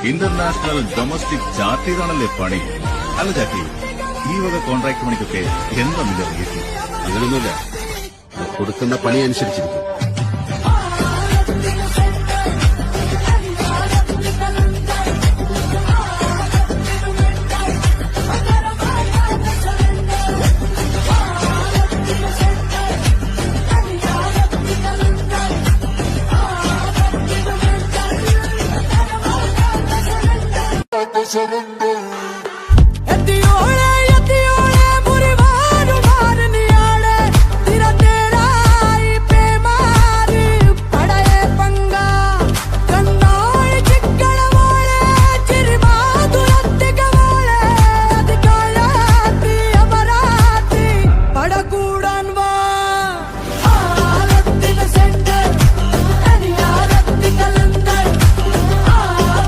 International domestic ചാർട്ടിയതാണല്ലേ പണി. അല്ല ചാറ്റി, ഈ വക കോൺട്രാക്ട് പണിക്കൊക്കെ എന്താ റേറ്റ്? അങ്ങനൊന്നുമില്ല, കൊടുക്കുന്ന പണി അനുസരിച്ചിരിക്കും. surrender.